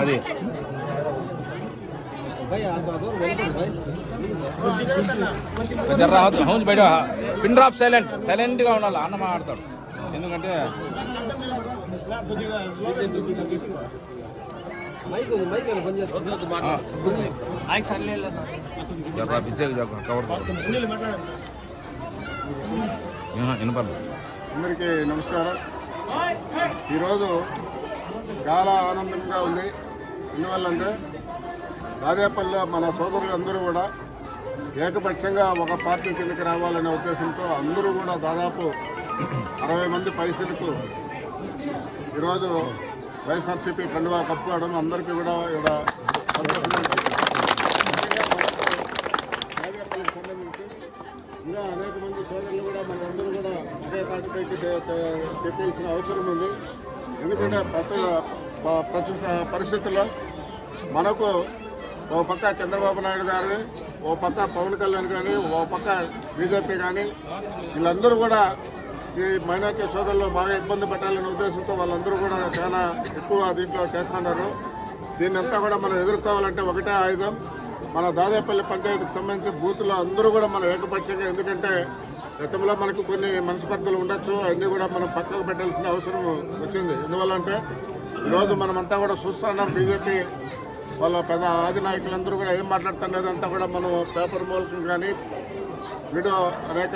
అది హౌస్ బయట pin drop సైలెంట్గా ఉండాలి. అన్న మాట్లాడతాడు. ఎందుకంటే అందరికీ నమస్కారం. ఈరోజు చాలా ఆనందంగా ఉంది. ఎందువల్లంటే దాదాపల్లిలో మన సోదరులందరూ కూడా ఏకపక్షంగా ఒక పార్టీ కిందకి రావాలనే ఉద్దేశంతో అందరూ కూడా దాదాపు 60 మంది పైసలకు ఈరోజు వైఎస్ఆర్సీపీ కండువా కప్పుకోవడం అందరికీ కూడా ఇక్కడ దాదాపల్లికి సంబంధించి ఇంకా అనేక మంది సోదరులు కూడా మనందరూ కూడా ఒకే తాటిపైకి తెప్పాల్సిన అవసరం ఉంది. ఎందుకంటే ప్రతి పరిస్థితుల్లో మనకు ఓ పక్క చంద్రబాబు నాయుడు గారిని, ఓ పక్క పవన్ కళ్యాణ్ కానీ, ఓ పక్క బీజేపీ కానీ వీళ్ళందరూ కూడా ఈ మైనార్టీ సోదరులు బాగా ఇబ్బంది పెట్టాలనే ఉద్దేశంతో వాళ్ళందరూ కూడా చాలా ఎక్కువ దీంట్లో చేస్తున్నారు. దీన్నంతా కూడా మనం ఎదుర్కోవాలంటే ఒకటే ఆయుధం. మన దాదాపల్లి పంచాయతీకి సంబంధించి బూత్లో అందరూ కూడా మనం ఏకపక్షంగా, ఎందుకంటే గతంలో మనకు కొన్ని మనస్పర్ధలు ఉండొచ్చు, అన్నీ కూడా మనం పక్కకు పెట్టాల్సిన అవసరం వచ్చింది. ఎందువల్లంటే ఈరోజు మనమంతా కూడా చూస్తున్నాం, బీజేపీ వాళ్ళ పెద్ద ఆది నాయకులందరూ కూడా ఏం మాట్లాడుతున్నది అంతా కూడా మనం పేపర్ మూలకం కానీ వీడియో అనేక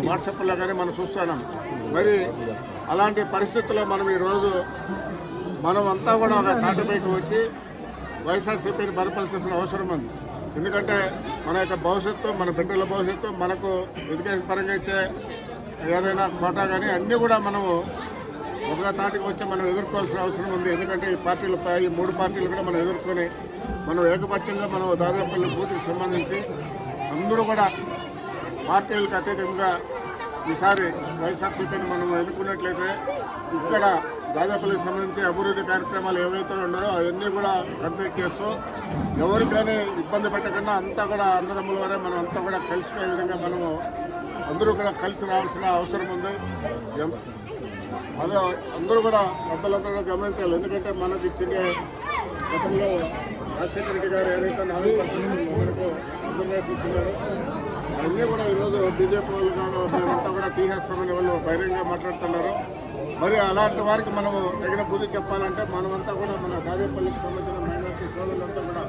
వాట్సాప్లో కానీ మనం చూస్తున్నాం. మరి అలాంటి పరిస్థితుల్లో మనం ఈరోజు అంతా కూడా ఒక తాటిపైకి వచ్చి వైఎస్ఆర్సీపీని బలపరిచిన అవసరం ఉంది. ఎందుకంటే మన యొక్క భవిష్యత్తు, మన బిడ్డల భవిష్యత్తు, మనకు ఎడ్యుకేషన్ పరంగా ఇచ్చే ఏదైనా కోటా కానీ అన్నీ కూడా మనము ఒక తాటికి వచ్చి మనం ఎదుర్కోవాల్సిన అవసరం ఉంది. ఎందుకంటే ఈ 3 పార్టీలు కూడా మనం ఎదుర్కొని మనం ఏకపక్షంగా మనం దాదాపల్లి బూత్కి సంబంధించి అందరూ కూడా పార్టీలకు అతీతంగా ఈసారి వైఎస్ఆర్సీపీని మనం ఎన్నుకున్నట్లయితే ఇక్కడ దాదాపల్లికి సంబంధించి అభివృద్ధి కార్యక్రమాలు ఏవైతే ఉన్నాయో అవన్నీ కూడా కంప్లీట్ చేస్తూ ఎవరికైనా ఇబ్బంది పెట్టకుండా అంతా కూడా అన్నదమ్ముల వరే మనం అంతా కూడా కలిసిపోయే విధంగా మనము అందరూ కూడా కలిసి రావాల్సిన అవసరం ఉంది. అదే అందరూ కూడా పెద్దలందరూ కూడా గమనించాలి. ఎందుకంటే మనకి ఇచ్చిన గతంలో రాజశేఖర రెడ్డి గారు ఏదైతే 4% మనకు అందరికీ ఇచ్చినారో అవన్నీ కూడా ఈరోజు బీజేపీ వాళ్ళు కానీ మేమంతా కూడా తీసేస్తామని వాళ్ళు బహిరంగ మాట్లాడుతున్నారు. మరి అలాంటి వారికి మనము తగిన బుద్ధి చెప్పాలంటే మనమంతా కూడా మన దాదేపల్లికి సంబంధించిన మైనార్టీ సోదరులంతా కూడా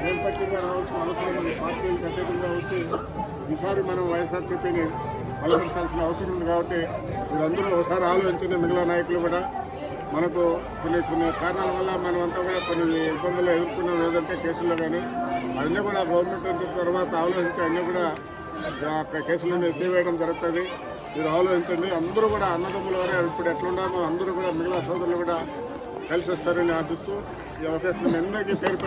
ఏర్పక్షంగా రావాల్సిన అవసరం ఉంది. పార్టీలకు అతీతంగా వచ్చి ఈసారి మనం వైఎస్ఆర్సీపీని బలపరచాల్సిన అవసరం ఉంది. కాబట్టి మీరందరూ ఒకసారి ఆలోచించిన మిగిలిన నాయకులు కూడా మనకు కొన్ని కారణాల వల్ల మనమంతా కూడా కొన్ని ఇబ్బందులు ఎదుర్కొన్నాం. ఏదంటే కేసుల్లో కానీ అవన్నీ కూడా గవర్నమెంట్ వచ్చిన తర్వాత ఆలోచించి అన్నీ కూడా కేసులను ఎత్తివేయడం జరుగుతుంది. మీరు ఆలోచించండి. అందరూ కూడా అన్నదమ్ముల వారే ఇప్పుడు ఎట్లున్నామో అందరూ కూడా మిగిలిన సోదరులు కూడా కలిసి వస్తారని ఆశిస్తూ ఈ అవకాశం అందరికీ పేరు